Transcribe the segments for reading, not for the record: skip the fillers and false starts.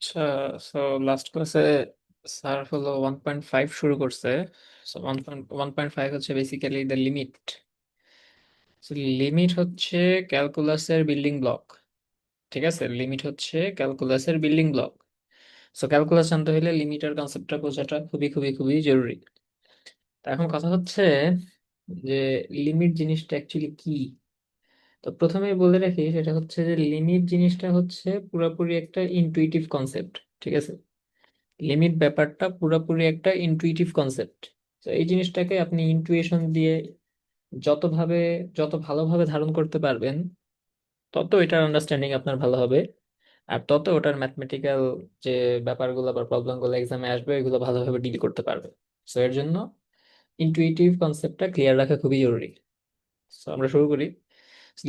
আচ্ছা, so last ক্লাসে sir হলো 1.5 শুরু করছে। সো 1.1.5 হচ্ছে বেসিক্যালি দ্য লিমিট। লিমিট হচ্ছে ক্যালকুলাসের বিল্ডিং ব্লক। ঠিক আছে, লিমিট হচ্ছে ক্যালকুলাসের বিল্ডিং ব্লক। সো ক্যালকুলাস জানতে হলে লিমিটের কনসেপ্টটা বোঝাটা খুবই খুবই খুবই জরুরি। তা এখন কথা হচ্ছে যে লিমিট জিনিসটা অ্যাকচুয়ালি কি। তো প্রথমেই বলে রাখি, সেটা হচ্ছে যে লিমিট জিনিসটা হচ্ছে পুরোপুরি একটা ইনটুইটিভ কনসেপ্ট। ঠিক আছে, লিমিট ব্যাপারটা পুরোপুরি একটা ইনটুইটিভ কনসেপ্ট। তো এই জিনিসটাকে আপনি ইনটুইশন দিয়ে যতভাবে যত ভালোভাবে ধারণ করতে পারবেন, তত এটার আন্ডারস্ট্যান্ডিং আপনার ভালো হবে। আর তত ওটার ম্যাথমেটিক্যাল যে ব্যাপারগুলো বা প্রবলেমগুলো এক্সামে আসবে, এগুলো ভালোভাবে ডিল করতে পারবে। সো এর জন্য ইনটুইটিভ কনসেপ্টটা ক্লিয়ার রাখা খুবই জরুরি। সো আমরা শুরু করি।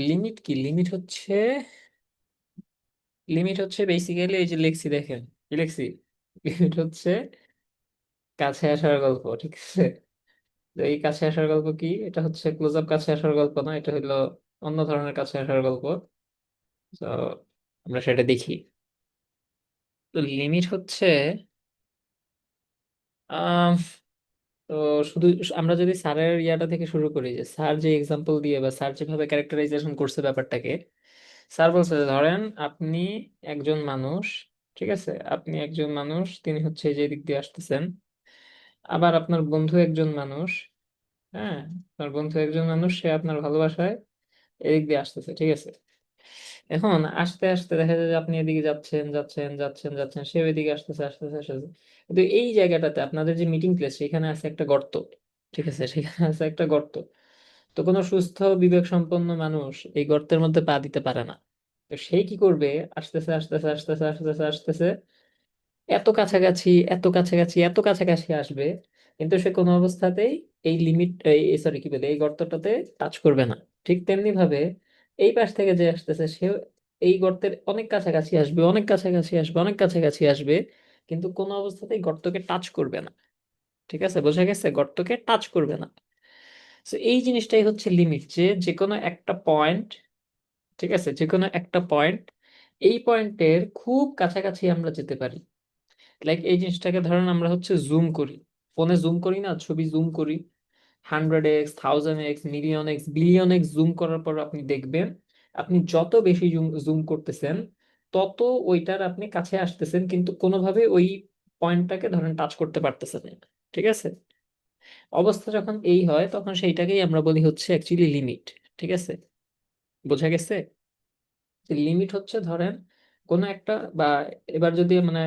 লিমিট কি? লিমিট হচ্ছে বেসিক্যালি এই যে লিখছি, দেখেন কি লিখছি। লিমিট হচ্ছে কাছে আসার গল্প। ঠিক আছে, তো এই কাছে আসার গল্প কি? এটা হচ্ছে ক্লোজ আপ কাছে আসার গল্প না, এটা হলো অন্য ধরনের কাছে আসার গল্প। তো আমরা সেটা দেখি। তো লিমিট হচ্ছে আহ তো শুধু আমরা যদি স্যারের ইয়াটা থেকে শুরু করি, যে স্যার যে এক্সাম্পল দিয়ে বা স্যার যেভাবে ক্যারেক্টারাইজেশন করছে ব্যাপারটাকে, স্যার বলছে যে ধরেন আপনি একজন মানুষ। ঠিক আছে, আপনি একজন মানুষ, তিনি হচ্ছে যে দিক দিয়ে আসতেছেন। আবার আপনার বন্ধু একজন মানুষ। হ্যাঁ, আপনার বন্ধু একজন মানুষ, সে আপনার ভালোবাসায় এদিক দিয়ে আসতেছে। ঠিক আছে, এখন আস্তে আস্তে দেখা যায় যে আপনি এদিকে যাচ্ছেন যাচ্ছেন যাচ্ছেন যাচ্ছেন, সে ওইদিকে আসতেছে আসতেছে আসতেছে। কিন্তু এই জায়গাটাতে আপনাদের যে মিটিং প্লেস, সেখানে আছে একটা গর্ত। ঠিক আছে, সেখানে আছে একটা গর্ত। তো কোনো সুস্থ বিবেক সম্পন্ন মানুষ এই গর্তের মধ্যে পা দিতে পারে না। তো সেই কি করবে? আসতেছে আস্তেছে আস্তেছে আস্তেছে আস্তেছে, এত কাছাকাছি এত কাছাকাছি এত কাছাকাছি আসবে, কিন্তু সে কোনো অবস্থাতেই এই লিমিট, এই সরি কি বলে, এই গর্তটাতে টাচ করবে না। ঠিক তেমনি ভাবে এই পাশ থেকে যে আসতেছে, সে এই গর্তের অনেক কাছাকাছি আসবে, অনেক কাছাকাছি আসবে, অনেক কাছাকাছি আসবে, কিন্তু কোনো অবস্থাতেই গর্তকে টাচ করবে না। ঠিক আছে, বোঝা গেছে? গর্তকে টাচ করবে না। তো এই জিনিসটাই হচ্ছে লিমিট, যে যে কোনো একটা পয়েন্ট, ঠিক আছে, যে কোনো একটা পয়েন্ট, এই পয়েন্টের খুব কাছাকাছি আমরা যেতে পারি। লাইক এই জিনিসটাকে ধরেন আমরা হচ্ছে জুম করি, ফোনে জুম করি না, ছবি জুম করি 100x, 1000x, million x, billion x zoom করার পর আপনি দেখবেন, আপনি যত বেশি জুম জুম করতেছেন, তত ওইটার আপনি কাছে আসতেছেন, কিন্তু কোনোভাবে ওই পয়েন্টটাকে ধরেন টাচ করতে পারতেছেন না। ঠিক আছে, অবস্থা যখন এই হয়, তখন সেইটাকেই আমরা বলি হচ্ছে অ্যাকচুয়ালি লিমিট। ঠিক আছে, বোঝা গেছে? লিমিট হচ্ছে ধরেন কোন একটা, বা এবার যদি মানে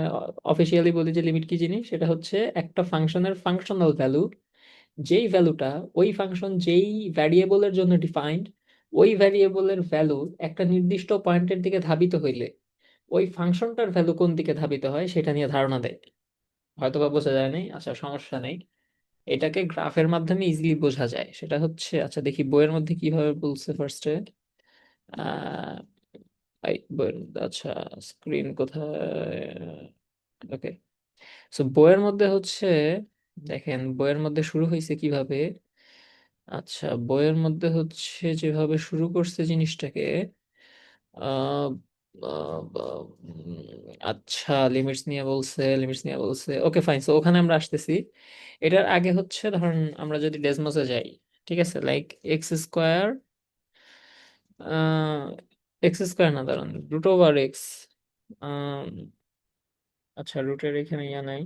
অফিসিয়ালি বলি যে লিমিট কি জিনিস, সেটা হচ্ছে একটা ফাংশনের ফাংশনাল ভ্যালু, যেই ভ্যালুটা ওই ফাংশন যেই ভ্যারিয়েবলের জন্য ডিফাইন্ড, ওই ভ্যারিয়েবলের ভ্যালু একটা নির্দিষ্ট পয়েন্টের দিকে ধাবিত হইলে ওই ফাংশনটার ভ্যালু কোন দিকে ধাবিত হয় সেটা নিয়ে ধারণা দেয়। হয়তো বা বোঝা যায় নাই, আচ্ছা সমস্যা নেই। এটাকে গ্রাফের মাধ্যমে ইজিলি বোঝা যায়। সেটা হচ্ছে, আচ্ছা দেখি বইয়ের মধ্যে কিভাবে বলছে ফার্স্টে। আহ বইয়ের মধ্যে, আচ্ছা স্ক্রিন কোথায়? ওকে, সো বইয়ের মধ্যে হচ্ছে, দেখেন বইয়ের মধ্যে শুরু হয়েছে কিভাবে। আচ্ছা, বইয়ের মধ্যে হচ্ছে যেভাবে শুরু করছে জিনিসটাকে, আহ আচ্ছা লিমিটস নিয়ে বলছে ওকে ফাইন, সো ওখানে আমরা আসতেছি। এটার আগে হচ্ছে ধরুন আমরা যদি ডেসমোসে যাই, ঠিক আছে, like x square, x square না, দাঁড়ান, রুট ওভার এক্স। আচ্ছা রুটের এখানে ইয়া নাই,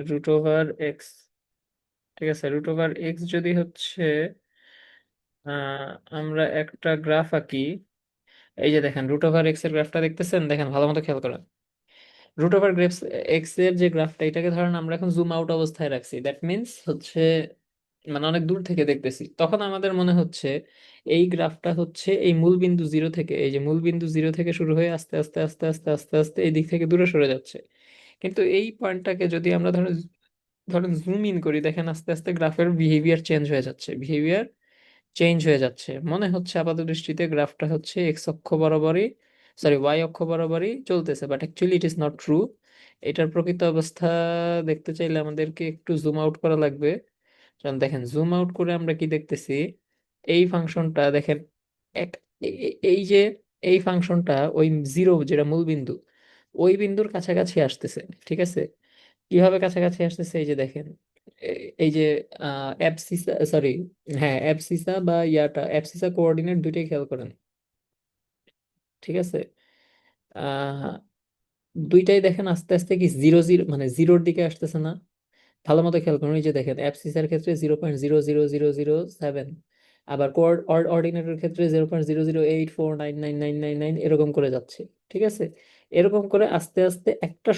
রুট ওভার এক্স। ঠিক আছে, রুট ওভার এক্স যদি হচ্ছে আহ, আমরা একটা গ্রাফ আঁকি। এই যে দেখেন রুট ওভার এক্স এর গ্রাফটা দেখতেছেন, দেখেন ভালো মতো খেয়াল করেন। রুট ওভার গ্রেপস এক্স এর যে গ্রাফটা, এটাকে ধরেন আমরা এখন জুম আউট অবস্থায় রাখছি, দ্যাট মিন্স হচ্ছে মানে অনেক দূর থেকে দেখতেছি, তখন আমাদের মনে হচ্ছে এই গ্রাফটা হচ্ছে এই মূল বিন্দু জিরো থেকে, এই যে মূল বিন্দু জিরো থেকে শুরু হয়ে আস্তে আস্তে আস্তে আস্তে আস্তে আস্তে এই দিক থেকে দূরে সরে যাচ্ছে। কিন্তু এই পয়েন্টটাকে যদি আমরা ধরেন ধরেন জুম ইন করি, দেখেন আস্তে আস্তে গ্রাফের বিহেভিয়ার চেঞ্জ হয়ে যাচ্ছে, বিহেভিয়ার চেঞ্জ হয়ে যাচ্ছে। মনে হচ্ছে আপাত দৃষ্টিতে গ্রাফটা হচ্ছে এক্স অক্ষ বরাবরই, সরি ওয়াই অক্ষ বরাবরই চলতেছে, but actually it is not true. এটার প্রকৃত অবস্থা দেখতে চাইলে আমাদেরকে একটু জুম আউট করা লাগবে। কারণ দেখেন জুম আউট করে আমরা কি দেখতেছি, এই ফাংশনটা দেখেন, এক এই যে এই ফাংশনটা ওই জিরো যেটা মূল বিন্দু, ওই বিন্দুর কাছাকাছি আসতেছে। ঠিক আছে, কিভাবে কাছাকাছি আসতেছে, এই যে দেখেন, এই যে অ্যাবসিসা, সরি, হ্যাঁ অ্যাবসিসা বা ইয়াটা, অ্যাবসিসা কোঅর্ডিনেট দুইটাই খেয়াল করেন। ঠিক আছে, আহ দুইটাই দেখেন আস্তে আস্তে কি জিরো জিরো মানে জিরোর দিকে আসতেছে না? ভালো মতো খেয়াল করুন, এই যে দেখেন অ্যাবসিসার ক্ষেত্রে 0.00007, আবার অর্ডিনেটের ক্ষেত্রে 0.008499999 এরকম করে যাচ্ছে। ঠিক আছে, এরকম করে আস্তে আস্তে একটা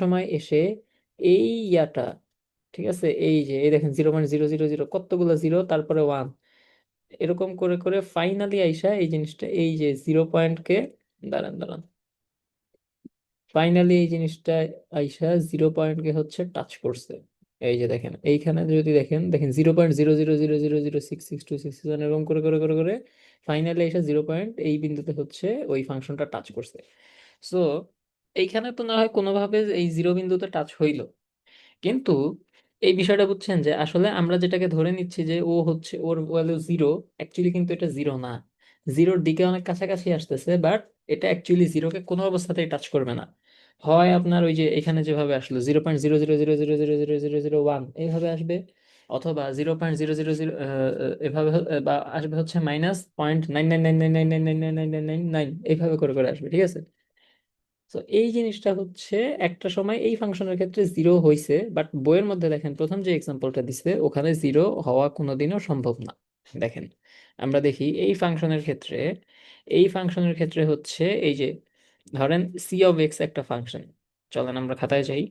সময় এসে এই ইয়াটা, ঠিক আছে, এই যে এই দেখেন 0.000 কতগুলো জিরো, তারপরে ওয়ান, এরকম করে করে ফাইনালি আইসা এই জিনিসটা, এই যে জিরো পয়েন্টকে, দাঁড়ান দাঁড়ান, ফাইনালি এই জিনিসটা আইসা জিরো পয়েন্টকে হচ্ছে টাচ করছে। এই যে দেখেন এইখানে যদি দেখেন, দেখেন 0.000006626 এরকম করে করে করে করে ফাইনালি এসে জিরো পয়েন্ট এই বিন্দুতে হচ্ছে ওই ফাংশনটা টাচ করছে। সো এইখানে তো না হয় কোনোভাবে এই জিরো বিন্দুতে টাচ হইলো, কিন্তু এই বিষয়টা বুঝছেন যে আসলে আমরা যেটাকে ধরে নিচ্ছি যে ও হচ্ছে ওর ভ্যালু জিরো, অ্যাকচুয়ালি কিন্তু এটা জিরো না। জিরোর দিকে অনেক কাছাকাছি আসতেছে, বাট এটা অ্যাকচুয়ালি জিরোকে কোনো অবস্থাতেই টাচ করবে না। হয় আপনার ওই যে এখানে যেভাবে আসলো 0.000000001 এইভাবে আসবে, অথবা 0.000 এভাবে বা আসবে হচ্ছে -0.99999999999 এইভাবে করে করে আসবে। ঠিক আছে, তো এই জিনিসটা হচ্ছে একটা সময় এই ফাংশনের ক্ষেত্রে জিরো হয়েছে, বাট বইয়ের মধ্যে দেখেন প্রথম যে এক্সাম্পলটা দিছে ওখানে জিরো হওয়া কোনোদিনও সম্ভব না। দেখেন আমরা দেখি এই ফাংশনের ক্ষেত্রে হচ্ছে এই যে ধরেন সি অফ এক্স একটা ফাংশন, চলেন আমরা খাতায় যাই,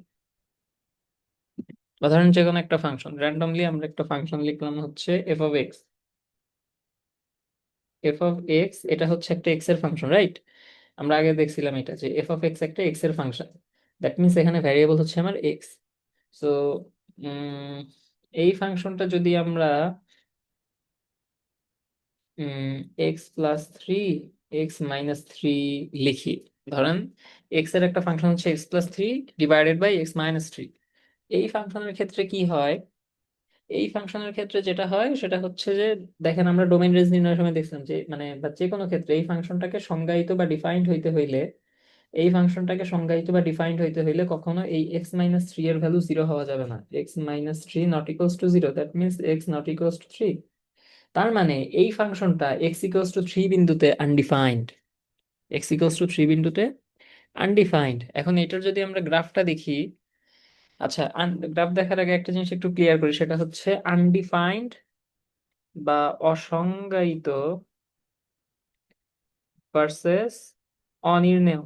বা ধরেন যে কোনো একটা ফাংশন র্যান্ডমলি আমরা একটা ফাংশন লিখলাম হচ্ছে F of x. F of x এটা হচ্ছে একটা এক্স এর ফাংশন, রাইট? আমরা আগে দেখছিলাম এটা যে এফ অফ এক্স একটা এক্স এর ফাংশন, দ্যাট মিনস এখানে ভ্যারিয়েবল হচ্ছে আমার এক্স। সো এই ফাংশনটা যদি আমরা x+3 x-3 লিখি, ধরেন এক্স এর একটা ফাংশন হচ্ছে x+3 ডিভাইডেড বাই x-3, এই ফাংশনের ক্ষেত্রে কি হয়? এই ফাংশনের ক্ষেত্রে যেটা হয় সেটা হচ্ছে যে দেখেন আমরা ডোমেইন রেঞ্জ নির্ণয়ের সময় দেখছিলাম যে মানে বা যে কোনো ক্ষেত্রে এই ফাংশনটাকে সংজ্ঞায়িত বা ডিফাইন্ড হইতে হইলে, কখনো এই x-3 এর ভ্যালু জিরো হওয়া যাবে না। x-3 not equals two zero, that means x not equals two 3। তার মানে এই ফাংশনটা x ইকুয়ালস টু 3 বিন্দুতে আনডিফাইন্ড, x ইকুয়ালস টু 3 বিন্দুতে আনডিফাইন্ড। এখন এটার যদি আমরা গ্রাফটা দেখি, আচ্ছা গ্রাফ দেখার আগে একটা জিনিস একটু ক্লিয়ার করি, সেটা হচ্ছে আনডিফাইন্ড বা অসংজ্ঞায়িত ভার্সেস অনির্ণেয়।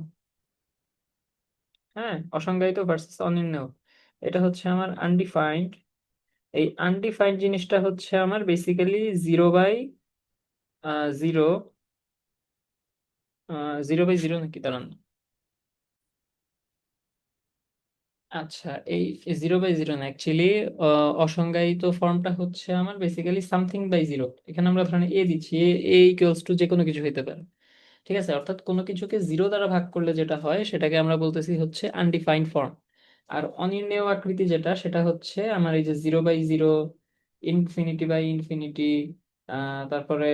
হ্যাঁ, অসংজ্ঞায়িত ভার্সেস অনির্ণেয়, এটা হচ্ছে আমার আনডিফাইন্ড। এই আনডিফাইন্ড জিনিসটা হচ্ছে আমার basically zero by zero, zero by zero নাকি, দাঁড়ান, আচ্ছা এই জিরো বাই জিরো না, অ্যাকচুয়ালি অসংজ্ঞায়িত ফর্মটা হচ্ছে আমার বেসিক্যালি সামথিং বাই জিরো। এখানে আমরা ধরেন এ দিচ্ছি, এ ইকুয়ালস টু যে কোনো কিছু হতে পারে। ঠিক আছে, অর্থাৎ কোনো কিছুকে জিরো দ্বারা ভাগ করলে যেটা হয় সেটাকে আমরা বলতেছি হচ্ছে আনডিফাইন্ড ফর্ম। আর অনির্ণেয় আকৃতি যেটা, সেটা হচ্ছে আমার এই যে zero by zero, infinity by infinity, তারপরে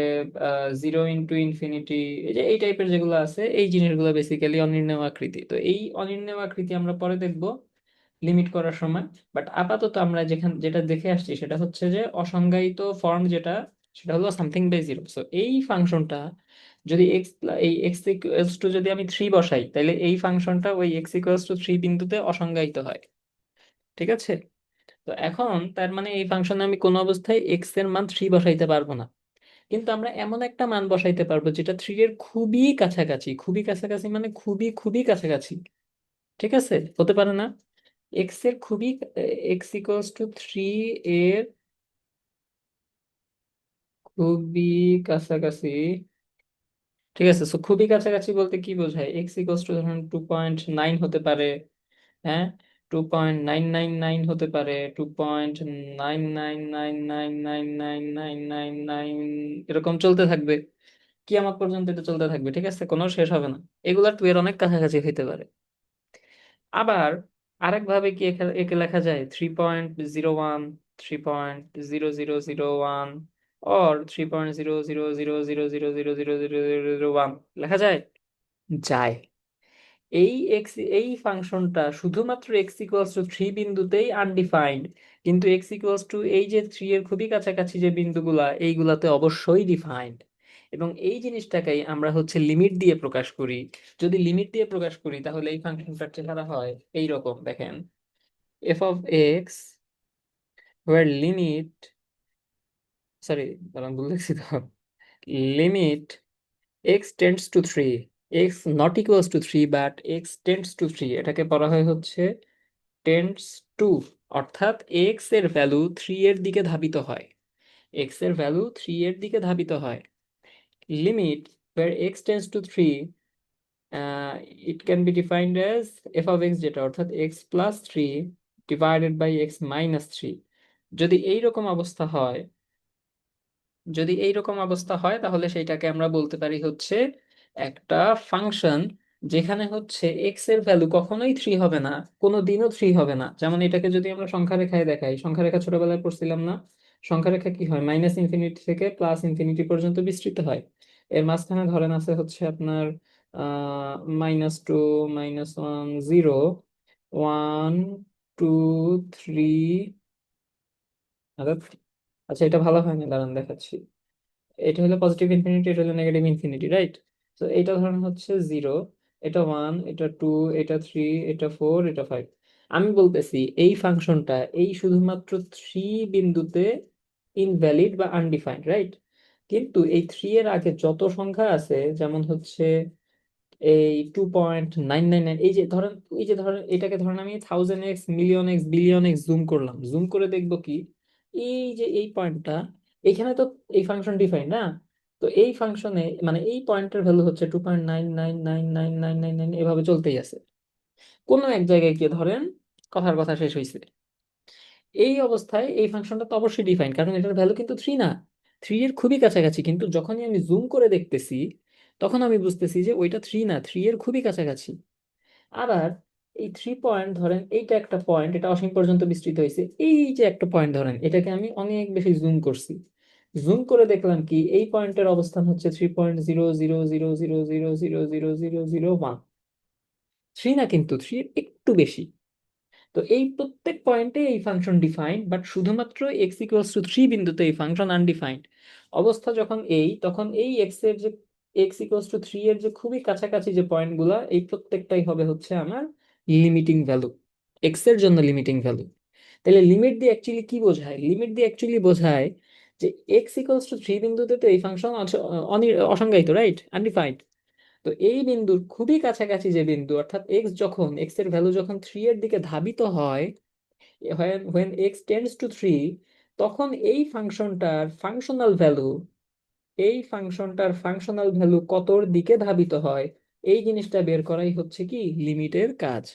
জিরো ইন্টু ইনফিনিটি, এই যে এই টাইপের যেগুলো আছে এই জিনিসগুলো বেসিক্যালি অনির্ণেয় আকৃতি। তো এই অনির্ণেয় আকৃতি আমরা পরে দেখব লিমিট করার সময়। বাট আপাতত আমরা যেটা দেখে আসছি সেটা হচ্ছে যে অসংজ্ঞায়িত ফর্ম যেটা, সেটা হলো সামথিং বাই জিরো। সো এই ফাংশনটা যদি এক্স ইকুয়ালস টু যদি আমি 3 বসাই, তাহলে এই ফাংশনটা ওই x=3 বিন্দুতে অসংজ্ঞায়িত হয়। ঠিক আছে, তো এখন তার মানে এই ফাংশনে আমি কোনো অবস্থায় এক্স এর মান 3 বসাইতে পারবো না, কিন্তু আমরা এমন একটা মান বসাইতে পারবো যেটা 3 এর খুবই কাছাকাছি, খুবই কাছাকাছি মানে খুবই খুবই কাছাকাছি। ঠিক আছে, হতে পারে না? এক্স এর খুবই, x=3 এর খুবই কাছাকাছি। ঠিক আছে, সো খুবই কাছাকাছি বলতে কি বোঝায়? x= ধরুন 2.9 হতে পারে, হ্যাঁ, 2.999 হতে পারে, 2.999999999 এরকম চলতে থাকবে, কিয়ামত পর্যন্ত এটা চলতে থাকবে। ঠিক আছে, কোনো শেষ হবে না, এগুলা 2 এর অনেক কাছাকাছি হইতে পারে। আবার আরেকভাবে কি একে লেখা যায় 3.01, 3.00001, অর 3.0000000000001 লেখা যায়? যায়। এই ফাংশনটা শুধুমাত্র এক্স ইকুয়ালস টু থ্রি বিন্দুতেই আনডিফাইন্ড, কিন্তু এক্স ইকুয়ালস টু এই যে থ্রি এর খুবই কাছাকাছি যে বিন্দুগুলা এইগুলাতে অবশ্যই ডিফাইন্ড। এবং এই জিনিসটাকেই আমরা হচ্ছে লিমিট দিয়ে প্রকাশ করি। যদি লিমিট দিয়ে প্রকাশ করি তাহলে এই ফাংশনটার চেহারা হয় এইরকম, দেখেন, f of x or limit, sorry দাঁড়ান ভুল লিখছি তো, limit x tends to three, x not equals to three but x tends to three, এটাকে বলা হয় হচ্ছে টেন্ডস টু, অর্থাৎ এক্স এর ভ্যালু থ্রি এর দিকে ধাবিত হয়, এক্স এর ভ্যালু থ্রি এর দিকে ধাবিত হয়। Limit where x tends to 3, it can be defined as f of x, যেটা অর্থাৎ x plus 3 divided by x minus 3। যদি এই রকম অবস্থা হয়, যদি এই রকম অবস্থা হয় তাহলে সেইটাকে আমরা বলতে পারি হচ্ছে একটা ফাংশন যেখানে হচ্ছে এক্স এর ভ্যালু কখনোই থ্রি হবে না, কোনো দিনও থ্রি হবে না। যেমন এটাকে যদি আমরা সংখ্যা রেখায় দেখাই, সংখ্যা রেখা ছোটবেলায় পড়ছিলাম না, সংখ্যা রেখা কি হয়, মাইনাস ইনফিনিটি থেকে প্লাস ইনফিনিটি পর্যন্ত বিস্তৃত হয়। এর মাঝখানে ধরেন আছে হচ্ছে আপনার -2, -1, 0, 1, 2, 3। আচ্ছা এটা ভালো হয়নি, দাঁড়ান দেখাচ্ছি। এটা হলো পজিটিভ ইনফিনিটি, এটা হলো নেগেটিভ ইনফিনিটি, রাইট? তো এটা ধরেন হচ্ছে জিরো, এটা ওয়ান, এটা টু, এটা থ্রি, এটা ফোর, এটা ফাইভ। আমি বলতেছি এই ফাংশনটা এই শুধুমাত্র থ্রি বিন্দুতে ইনভ্যালিড বা আনডিফাইন্ড, রাইট? কিন্তু এই থ্রি এর আগে যত সংখ্যা আছে, যেমন হচ্ছে এই 2.999, এই যে ধরেন, এই যে ধরেন এটাকে ধরেন আমি thousand x, million x, billion x zoom করলাম, জুম করে দেখবো কি, এই যে এই পয়েন্টটা, এখানে তো এই ফাংশন ডিফাইন না। তো এই ফাংশনে মানে এই পয়েন্টের ভ্যালু হচ্ছে 2.9999999 এভাবে চলতেই আছে। কোনো এক জায়গায় গিয়ে ধরেন কথার কথা শেষ হয়েছে। এই অবস্থায় এই ফাংশনটা তো অবশ্যই ডিফাইন, কারণ এটার ভ্যালু কিন্তু থ্রি না, থ্রি এর খুবই কাছাকাছি। কিন্তু যখনই আমি জুম করে দেখতেছি তখন আমি বুঝতেছি যে ওইটা থ্রি না, থ্রি এর খুবই কাছাকাছি। আবার এই থ্রি পয়েন্ট ধরেন, এইটা একটা পয়েন্ট, এটা অসীম পর্যন্ত বিস্তৃত হয়েছে, এই যে একটা পয়েন্ট ধরেন, এটাকে আমি অনেক বেশি জুম করছি, জুম করে দেখলাম কি এই পয়েন্টের অবস্থান হচ্ছে 3.00000000001। থ্রি না, কিন্তু থ্রি একটু বেশি। তো এই প্রত্যেক পয়েন্টে এই ফাংশন ডিফাইন্ড, বাট শুধুমাত্র এক্স ইকুয়ালস টু থ্রি বিন্দুতে এই ফাংশন আনডিফাইন্ড। অবস্থা যখন এই, তখন এই এক্স এর যে, এক্স ইকুয়ালস টু থ্রি এর যে খুবই কাছাকাছি যে পয়েন্টগুলো, এই প্রত্যেকটাই হবে হচ্ছে আমার লিমিটিং ভ্যালু, এক্স এর জন্য লিমিটিং ভ্যালু। তাহলে লিমিট দিয়ে অ্যাকচুয়ালি কি বোঝায়? লিমিট দিয়ে অ্যাকচুয়ালি বোঝায় যে এক্স ইকুয়ালস টু থ্রি বিন্দুতে তো এই ফাংশন অসংজ্ঞায়িত, রাইট, আনডিফাইন্ড। তো এই বিন্দুর খুবই কাছাকাছি যে বিন্দু, অর্থাৎ এক্স যখন, এক্স এর ভ্যালু যখন থ্রি এর দিকে ধাবিত হয়, when x tends to 3, তখন এই ফাংশনটার ফাংশনাল ভ্যালু, এই ফাংশনটার ফাংশনাল ভ্যালু কতর দিকে ধাবিত হয়, এই জিনিসটা বের করাই হচ্ছে কি লিমিটের কাজ।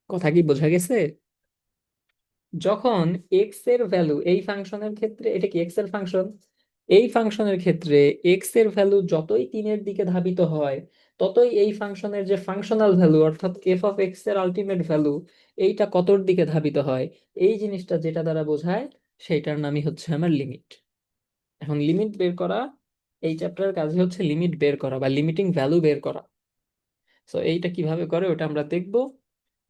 কথা কি বোঝা গেছে? যখন এক্স এর ভ্যালু এই ফাংশনের ক্ষেত্রে, এটা কি এক্স এর ফাংশন, এই ফাংশনের ক্ষেত্রে এক্স এর ভ্যালু যতই তিনের দিকে ধাবিত হয়, ততই এই ফাংশনের যে ফাংশনাল ভ্যালু অর্থাৎ এফ অফ এক্স এর আলটিমেট ভ্যালু, এইটা কতর দিকে ধাবিত হয়, এই জিনিসটা যেটা দ্বারা বোঝায় সেইটার নামই হচ্ছে আমার লিমিট। এখন লিমিট বের করা, এই চ্যাপ্টারের কাজই হচ্ছে লিমিট বের করা বা লিমিটিং ভ্যালু বের করা। তো এইটা কিভাবে করে ওটা আমরা দেখবো।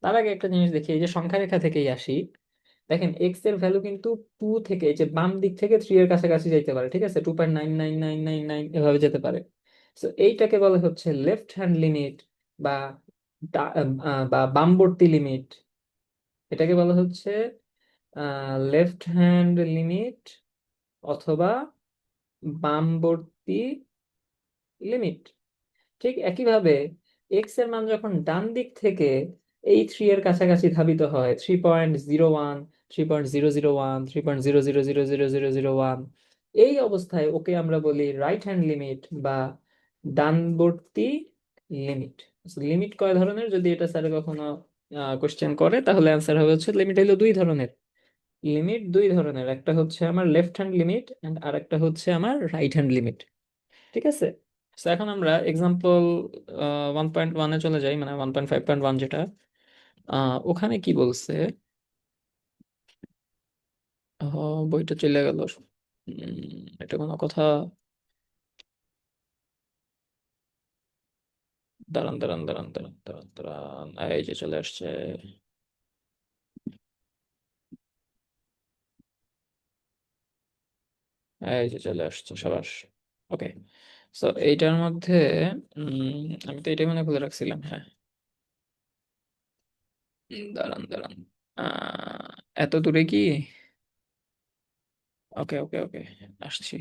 তার আগে একটা জিনিস দেখি, এই যে সংখ্যা রেখা থেকেই আসি, দেখেন এক্স এর ভ্যালু কিন্তু টু থেকে, এই যে বাম দিক থেকে থ্রি এর কাছাকাছি যাইতে পারে, ঠিক আছে, 2.99999 এভাবে যেতে পারে। তো এইটাকে বলে হচ্ছে লেফট হ্যান্ড লিমিট বা বা বামবর্তী লিমিট। এটাকে বলা হচ্ছে লেফট হ্যান্ড লিমিট অথবা বামবর্তী লিমিট। ঠিক একইভাবে এক্স এর মান যখন ডান দিক থেকে এই থ্রি এর কাছাকাছি ধাবিত হয়, 3.01, 3.001, 3.000000001, এই অবস্থায় ওকে আমরা বলি রাইট হ্যান্ড লিমিট বা ডানবর্তী লিমিট। লিমিট কয় ধরনের, যদি এটা স্যার কখনো কোশ্চেন করে তাহলে অ্যান্সার হবে হচ্ছে লিমিট হলো দুই ধরনের। লিমিট দুই ধরনের, একটা হচ্ছে আমার লেফট হ্যান্ড লিমিট এন্ড আর একটা হচ্ছে আমার রাইট হ্যান্ড লিমিট, ঠিক আছে? তো এখন আমরা এক্সাম্পল 1.1-এ চলে যাই, মানে 1.5.1 যেটা, ওখানে কি বলছে। বইটা চলে গেল, এটা কোনো কথা। দাঁড়ান দাঁড়ান দাঁড়ান দাঁড়ান দাঁড়ান দাঁড়ান, এই যে চলে আসছে। এই যে চলে আসছে, সবাস। ওকে, সো এইটার মধ্যে আমি তো এটাই মনে খুলে রাখছিলাম, হ্যাঁ। দাঁড়ান দাঁড়ান, এত দূরে কি? ওকে ওকে ওকে, আসছি।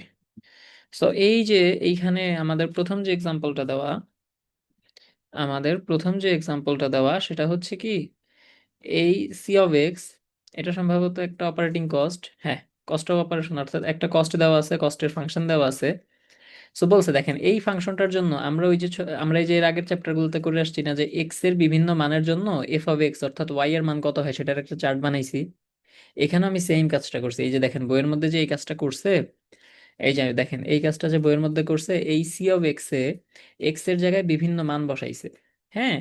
সো এই যে এইখানে আমাদের প্রথম যে এক্সাম্পলটা দেওয়া, সেটা হচ্ছে কি, এই সি অফ এক্স, এটা সম্ভবত একটা অপারেটিং কস্ট, হ্যাঁ। কস্ট অফ অপারেশন, অর্থাৎ একটা কস্ট দেওয়া আছে, কস্টের ফাংশন দেওয়া আছে। সো বলছে দেখেন এই ফাংশনটার জন্য আমরা ওই যে আমরা এই যে এর আগের চ্যাপ্টারগুলোতে করে আসছি না, যে এক্স এর বিভিন্ন মানের জন্য এফ অফ এক্স অর্থাৎ ওয়াই এর মান কত হয় সেটার একটা চার্ট বানাইছি। এখানে আমি সেম কাজটা করছি, এই যে দেখেন বইয়ের মধ্যে যে এই কাজটা করছে, এই যে দেখেন এই কাজটা যে বইয়ের মধ্যে করছে, এই সি অফ এক্স এ এক্স এর জায়গায় বিভিন্ন মান বসাইছে। হ্যাঁ,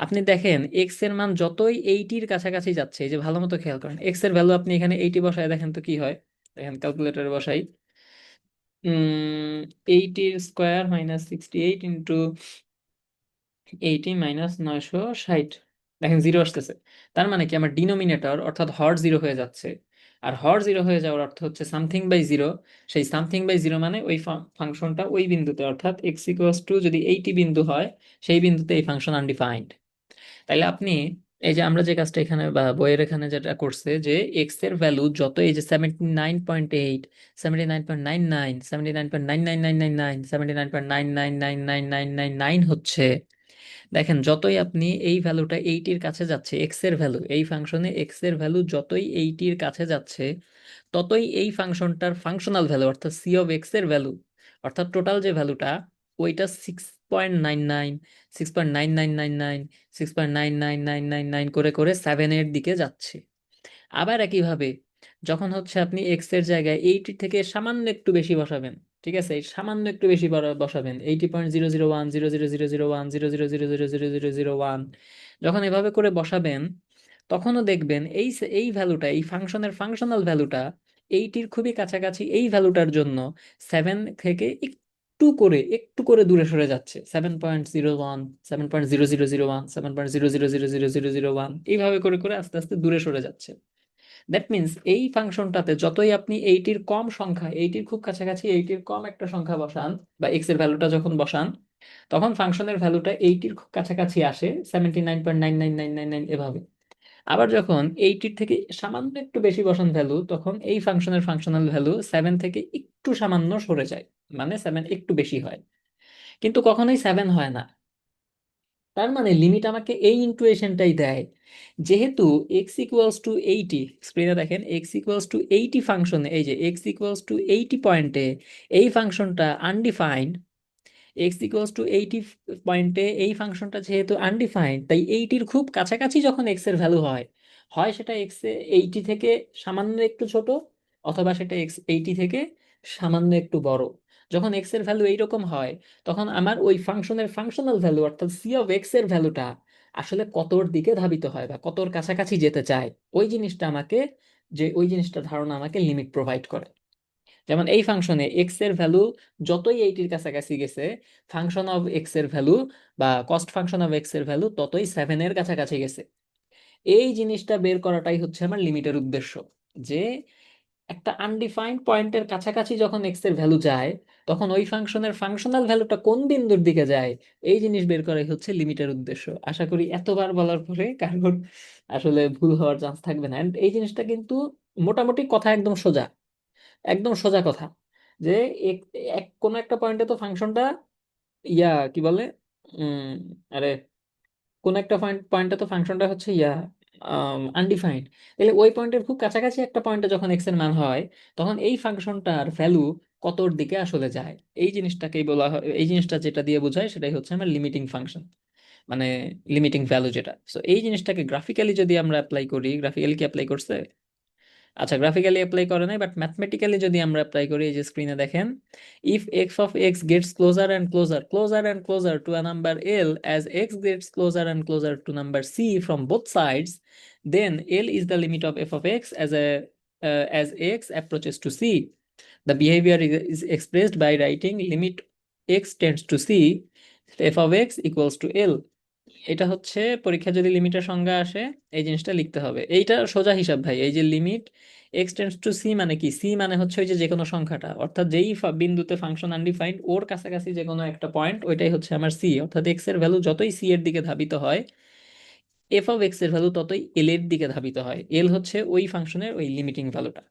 আপনি দেখেন এক্স এর মান যতই এইটির কাছাকাছি যাচ্ছে, এই যে ভালো মতো খেয়াল করেন এক্স এর ভ্যালু আপনি এখানে এইটি বসায় দেখেন তো কি হয়। দেখেন ক্যালকুলেটরে বসাই, 80 স্কোয়ার মাইনাস 68 ইন্টু 80 মাইনাস 960, দেখেন জিরো আসতেছে। তার মানে কি আমার ডিনোমিনেটর অর্থাৎ হর জিরো হয়ে যাচ্ছে। আর হর জিরো হয়ে যাওয়ার অর্থ হচ্ছে সামথিং বাই জিরো। সেই সামথিং বাই জিরো মানে ওই ফাংশনটা ওই বিন্দুতে, অর্থাৎ এক্স ইকুয়ালস টু যদি এইটি বিন্দু হয়, সেই বিন্দুতে এই ফাংশন আনডিফাইন্ড। তাইলে আপনি এই যে আমরা যে কাজটা এখানে বা বইয়ের এখানে যেটা করছে, যে এক্স এর ভ্যালু যত, এই যে 79.8, 79.99, 79.99999, 79.9999999 হচ্ছে, দেখেন যতই আপনি এই ভ্যালুটা এইটির কাছে যাচ্ছে, এক্স এর ভ্যালু এই ফাংশনে এক্স এর ভ্যালু যতই এইটির কাছে যাচ্ছে, ততই এই ফাংশনটার ফাংশনাল ভ্যালু অর্থাৎ সি অফ এক্স এর ভ্যালু, অর্থাৎ টোটাল যে ভ্যালুটা, ওইটা 6.99, 6.9999, 6.99999 করে করে 7-এর দিকে যাচ্ছে। আবার একইভাবে যখন হচ্ছে আপনি এক্স এর জায়গায় এইটি থেকে সামান্য একটু বেশি বসাবেন, ঠিক আছে, এই সামান্য একটু বেশি বসাবেন, 80.001, 001, 000000001, যখন এভাবে করে বসাবেন, তখনও দেখবেন এই ভ্যালুটা, এই ফাংশনের ফাংশনাল ভ্যালুটা এইটির খুবই কাছাকাছি, এই ভ্যালুটার জন্য 7 থেকে একটু করে দূরে সরে যাচ্ছে, 7.01, 7.0001, 7.00000001, এইভাবে করে করে আস্তে আস্তে দূরে সরে যাচ্ছে। দ্যাট মিন্স এই ফাংশনটাতে যতই আপনি এইটির কম সংখ্যা, এইটির খুব কাছাকাছি এইটির কম একটা সংখ্যা বসান, বা এক্স এর ভ্যালুটা যখন বসান, তখন ফাংশনের ভ্যালুটা এইটির খুব কাছাকাছি আসে, 79.99999 এভাবে। আবার যখন এইটির থেকে সামান্য একটু বেশি বসান ভ্যালু, তখন এই ফাংশনের ফাংশনাল ভ্যালু 7 থেকে একটু সামান্য সরে যায়, মানে 7 একটু বেশি হয়, কিন্তু কখনোই 7 হয় না। তার মানে লিমিট আমাকে এই ইন্টুয়েশনটাই দেয়, যেহেতু এক্স ইকুয়ালস টু এইটি, স্ক্রিনে দেখেন এক্স ইকুয়ালস টু এইটি ফাংশনে, এই যে এক্স ইকুয়ালস টু এইটি পয়েন্টে এই ফাংশনটা আনডিফাইন্ড, এক্স ইকুয়ালস টু এইটি পয়েন্টে এই ফাংশনটা যেহেতু আনডিফাইন্ড, তাই এইটির খুব কাছাকাছি যখন এক্স এর ভ্যালু হয়, হয় সেটা এক্স এইটি থেকে সামান্য একটু ছোট, অথবা সেটা এক্স এইটি থেকে সামান্য একটু বড়। যখন এক্স এর ভ্যালু এইরকম হয়, তখন আমার ওই ফাংশনের ফাংশনাল ভ্যালু অর্থাৎ সি অফ এক্স এর ভ্যালুটা আসলে কতর দিকে ধাবিত হয় বা কতর কাছাকাছি যেতে চায়, ওই জিনিসটা ধারণা আমাকে লিমিট প্রোভাইড করে। যেমন এই ফাংশনে এক্স এর ভ্যালু যতই এইটির কাছাকাছি গেছে, ফাংশন অফ এক্স এর ভ্যালু বা কস্ট ফাংশন অফ এক্স এর ভ্যালু ততই 7-এর কাছাকাছি গেছে। এই জিনিসটা বের করাটাই হচ্ছে আমার লিমিটের উদ্দেশ্য, যে একটা আনডিফাইন্ড পয়েন্টের কাছাকাছি যখন এক্স এর ভ্যালু যায়, তখন ওই ফাংশনের ফাংশনাল ভ্যালুটা কোন বিন্দুর দিকে যায়, এই জিনিস বের করাই হচ্ছে লিমিটের উদ্দেশ্য। আশা করি এতবার বলার পরে কারোর আসলে ভুল হওয়ার চান্স থাকবে না। And এই জিনিসটা কিন্তু মোটামুটি কথা একদম সোজা, একদম সোজা কথা, যে এক কোন একটা পয়েন্টে তো ফাংশনটা কি বলে, উম আরে কোন একটা পয়েন্টে তো ফাংশনটা হচ্ছে আনডিফাইন্ড। তাহলে ওই পয়েন্টের খুব কাছাকাছি একটা পয়েন্টে যখন এক্স এর মান হয়, তখন এই ফাংশনটার ভ্যালু কতর দিকে আসলে যায়, এই জিনিসটাকেই বলা হয়, এই জিনিসটা যেটা দিয়ে বোঝায় সেটাই হচ্ছে আমার লিমিটিং ফাংশন, মানে লিমিটিং ভ্যালু যেটা। সো এই জিনিসটাকে গ্রাফিক্যালি যদি আমরা অ্যাপ্লাই করি, গ্রাফিক্যালি কি অ্যাপ্লাই করছে? আচ্ছা, গ্রাফিক্যালি অ্যাপ্লাই করে নাই, বাট ম্যাথমেটিক্যালি যদি আমরা অ্যাপ্লাই করি, এই যে স্ক্রিনে দেখেন, if x of x gets closer and closer, closer and closer to a number l as x gets closer and closer to number c from both sides, then l is the limit of f of x as x approaches to c. The behavior is expressed by writing limit x tends to c f of x equals to l. এটা হচ্ছে পরীক্ষা যদি লিমিটের সংজ্ঞা আসে এই জিনিসটা লিখতে হবে। এইটা সোজা হিসাব ভাই। এই যে limit x tends to C মানে কি? সি মানে হচ্ছে ওই যে যে কোনো সংখ্যাটা, অর্থাৎ যেই বিন্দুতে ফাংশন আনডিফাইন্ড ওর কাছাকাছি যে কোনো একটা পয়েন্ট, ওইটাই হচ্ছে আমার সি। অর্থাৎ এক্স এর ভ্যালু যতই সি এর দিকে ধাবিত হয়, এফ অফ এক্স এর ভ্যালু ততই এল এর দিকে ধাবিত হয়। এল হচ্ছে ওই ফাংশনের ওই লিমিটিং ভ্যালুটা।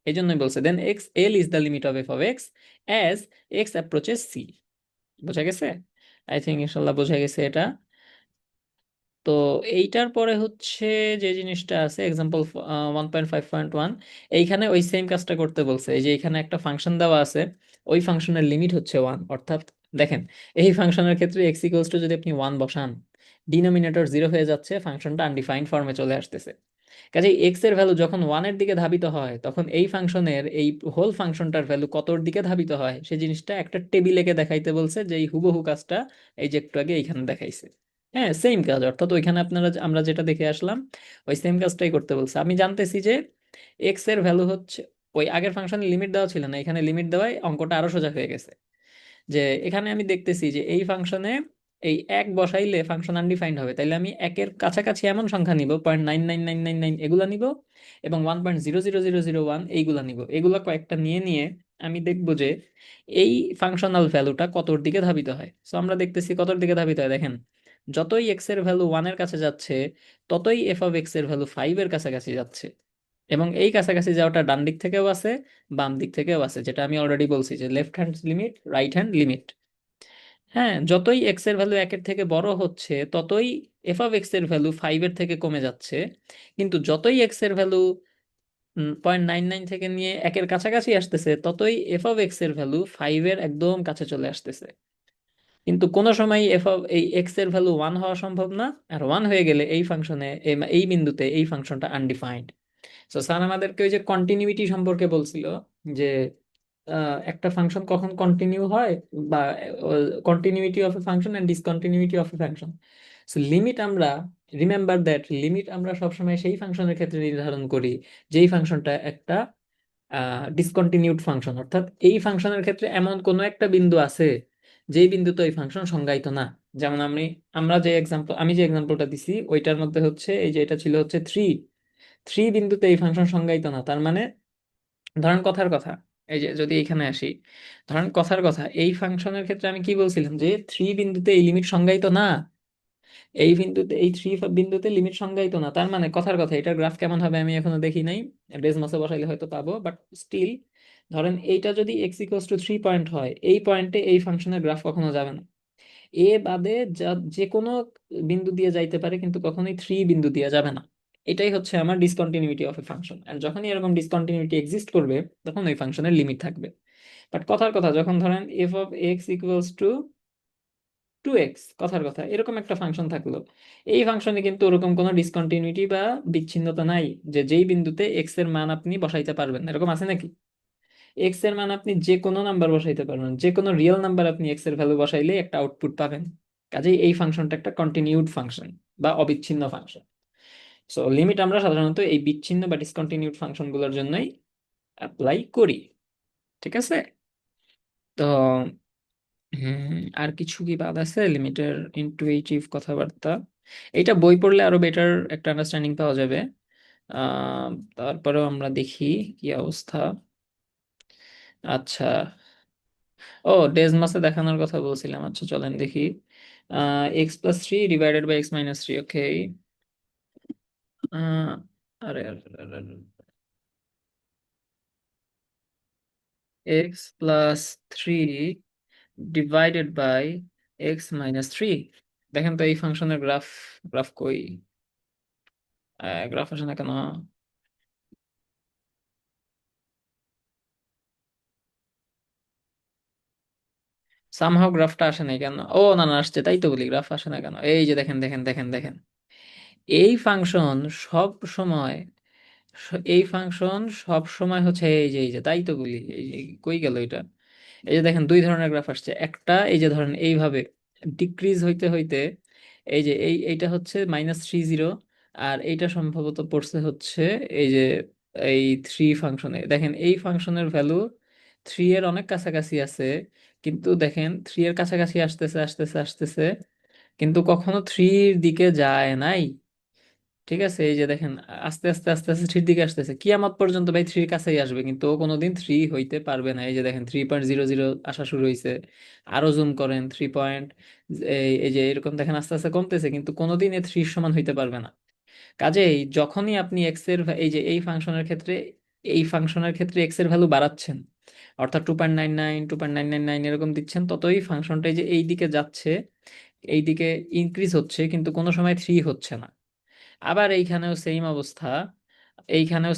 এই জন্যই বলছে then x l is the limit of f of x as x approaches c. বোঝা গেছে? আই থিঙ্ক ইনশাল্লাহ বোঝা গেছে এটা। তো এইটার পরে হচ্ছে যে জিনিসটা আছে এক্সাম্পল 1.5.1, এইখানে ওই সেম কাজটা করতে বলছে। এই যে এখানে একটা ফাংশন দেওয়া আছে, ওই ফাংশনের লিমিট হচ্ছে 1। অর্থাৎ দেখেন, এই ফাংশনের ক্ষেত্রে এক্স ইকুয়ালস টু যদি আপনি 1 বসান, ডিনোমিনেটর 0 হয়ে যাচ্ছে, ফাংশনটা আনডিফাইন্ড ফর্মে চলে আসতেছে। কাজেই এক্স এর ভ্যালু যখন 1-এর দিকে ধাবিত হয়, তখন এই ফাংশনের এই হোল ফাংশনটার ভ্যালু কতর দিকে ধাবিত হয় সেই জিনিসটা একটা টেবিলে দেখাইতে বলছে, যে এই হুবহু কাজটা এই যে একটু আগে এইখানে দেখাইছে। হ্যাঁ, সেম কাজ। অর্থাৎ ওইখানে আমরা যেটা দেখে আসলাম ওই সেম কাজটাই করতে বলছে। আমি জানতেছি যে এক্স এর ভ্যালু হচ্ছে, ওই আগের ফাংশনে লিমিট দেওয়া ছিল না, এখানে লিমিট দেওয়ায় অঙ্কটা আরো সোজা হয়ে গেছে। যে এখানে আমি দেখতেছি যে এই ফাংশনে এই এক বসাইলে ফাংশন আনডিফাইন্ড হবে, তাইলে আমি একের কাছাকাছি এমন সংখ্যা নিব, 0.99999 এগুলা নিব, এবং 1.00001 এইগুলা নিব। এগুলা কয়েকটা নিয়ে নিয়ে আমি দেখব যে এই ফাংশনাল ভ্যালুটা কতর দিকে ধাবিত হয়। সো আমরা দেখতেছি কতর দিকে ধাবিত হয়। দেখেন, যতই এক্স এর ভ্যালু 1-এর কাছে যাচ্ছে, ততই এফ অফ এক্স এর ভ্যালু 5-এর কাছাকাছি যাচ্ছে। এবং এই কাছাকাছি যাওয়াটা ডান দিক থেকেও আছে, বাম দিক থেকেও আছে, যেটা আমি অলরেডি বলছি যে left hand limit, right hand limit. হ্যাঁ, যতই এক্স এর ভ্যালু 1-এর থেকে বড় হচ্ছে, ততই এফ অফ এক্স এর ভ্যালু 5-এর থেকে কমে যাচ্ছে। কিন্তু যতই এক্স এর ভ্যালু 0.99 থেকে নিয়ে 1-এর কাছাকাছি আসতেছে, ততই এফ অফ এক্স এর ভ্যালু 5-এর একদম কাছে চলে আসতেছে। কিন্তু কোনো সময় এফ অফ এই এক্স এর ভ্যালু 1 হওয়া সম্ভব না। আর 1 হয়ে গেলে এই ফাংশনে, এই বিন্দুতে এই ফাংশনটা আনডিফাইন্ড। তো স্যার আমাদেরকে ওই যে কন্টিনিউইটি সম্পর্কে বলছিল, যে একটা ফাংশন কখন কন্টিনিউ হয়, বা continuity of a function and discontinuity of a function. So limit আমরা, রিমেম্বার দ্যাট লিমিট আমরা সবসময় সেই ফাংশনের ক্ষেত্রে নির্ধারণ করি যেই ফাংশনটা একটা ডিসকন্টিনিউড ফাংশন। অর্থাৎ এই ফাংশনের ক্ষেত্রে এমন কোনো একটা বিন্দু আছে যেই বিন্দুতে ওই ফাংশন সংজ্ঞায়িত না। যেমন আমি যে এক্সাম্পলটা দিছি ওইটার মধ্যে হচ্ছে এই যে এটা ছিল হচ্ছে থ্রি, থ্রি বিন্দুতে এই ফাংশন সংজ্ঞায়িত না। তার মানে ধরেন কথার কথা, এই যে যদি এখানে আসি, ধরেন কথার কথা, এই ফাংশনের ক্ষেত্রে আমি কি বলছিলাম যে থ্রি বিন্দুতে এই লিমিট সংজ্ঞায়িত না। এই বিন্দুতে, এই থ্রি বিন্দুতে লিমিট সংজ্ঞায়িত না, তার মানে কথার কথা এটার গ্রাফ কেমন হবে আমি এখনো দেখি নাই। ডেসমাসে বসাইলে হয়তো পাবো, বাট স্টিল ধরেন এইটা যদি এক্স ইকুয়ালস টু 3 পয়েন্ট হয়, এই পয়েন্টে এই ফাংশনের গ্রাফ কখনো যাবে না। এ বাদে যা যে কোনো বিন্দু দিয়ে যাইতে পারে, কিন্তু কখনোই থ্রি বিন্দু দিয়ে যাবে না। এটাই হচ্ছে আমার ডিসকন্টিনিউইটি অফ এ ফাংশন। এন্ড যখনই এরকম ডিসকন্টিনিউইটি এক্সিস্ট করবে, তখন ওই ফাংশনের লিমিট থাকবে। বাট কথার কথা, যখন ধরেন F of x equals two 2x, কথার কথা এরকম একটা ফাংশন থাকলো, এই ফাংশনে কিন্তু ওরকম কোনো ডিসকন্টিনিউইটি বা বিচ্ছিন্নতা নাই, যে যেই বিন্দুতে এক্স এর মান আপনি বসাইতে পারবেন না। এরকম আছে নাকি? এক্স এর মান আপনি যে কোনো নাম্বার বসাইতে পারবেন, যে কোনো রিয়েল নাম্বার আপনি এক্স এর ভ্যালু বসাইলে একটা আউটপুট পাবেন। কাজেই এই ফাংশনটা একটা কন্টিনিউড ফাংশন বা অবিচ্ছিন্ন ফাংশন। সো লিমিট আমরা সাধারণত এই বিচ্ছিন্ন বা ডিসকন্টিনিউড ফাংশন গুলোর জন্যই অ্যাপ্লাই করি। ঠিক আছে? তো আর কিছু কি বাদ আছে লিমিটের ইনটুইটিভ কথাবার্তা? এটা বই পড়লে আরো বেটার একটা আন্ডারস্ট্যান্ডিং পাওয়া যাবে। আহ তারপরেও আমরা দেখি কি অবস্থা। আচ্ছা, ও ডেজমাসে দেখানোর কথা বলছিলাম। আচ্ছা চলেন দেখি। x+3 ডিভাইডেড বাই x-3, ওকে। আরে আরে আরে আরে। x+3 divided by x-3। দেখেন তো এই ফাংশনের গ্রাফ, গ্রাফ কই? গ্রাফ আসে না কেন? সামহাও গ্রাফটা আসে নাই কেন? ও না না, আসছে, তাই তো বলি গ্রাফ আসে না কেন। এই যে দেখেন দেখেন দেখেন দেখেন, এই ফাংশন সব সময়, এই ফাংশন সব সময় হচ্ছে এই যে তাই তো বলি, এই যে কই গেল এটা। এই যে দেখেন দুই ধরনের গ্রাফ আসছে। একটা এই যে ধরেন এইভাবে ডিক্রিজ হইতে হইতে, এই যে এইটা হচ্ছে -3 0, আর এইটা সম্ভবত পড়ছে হচ্ছে এই যে এই থ্রি ফাংশনে। দেখেন এই ফাংশনের ভ্যালু 3 এর অনেক কাছাকাছি আছে, কিন্তু দেখেন থ্রি এর কাছাকাছি আসতেছে আসতেছে আসতেছে, কিন্তু কখনো থ্রির দিকে যায় নাই। ঠিক আছে, এই যে দেখেন আস্তে আস্তে আস্তে আস্তে থ্রির দিকে আসতেছে, কিয়ামত পর্যন্ত ভাই থ্রির কাছেই আসবে, কিন্তু ও কোনোদিন থ্রি হইতে পারবে না। এই যে দেখেন 3.00 আসা শুরু হয়েছে, আরো জুম করেন 3 পয়েন্ট, এই যে এরকম দেখেন আস্তে আস্তে কমতেছে, কিন্তু কোনোদিন এ থ্রির সমান হইতে পারবে না। কাজেই যখনই আপনি এক্স এর এই যে এই ফাংশনের ক্ষেত্রে এক্স এর ভ্যালু বাড়াচ্ছেন, অর্থাৎ 2.99 2.999 এরকম দিচ্ছেন, ততই ফাংশনটা এই যে এই দিকে যাচ্ছে, এই দিকে ইনক্রিজ হচ্ছে, কিন্তু কোনো সময় থ্রি হচ্ছে না। আবার এইখানেও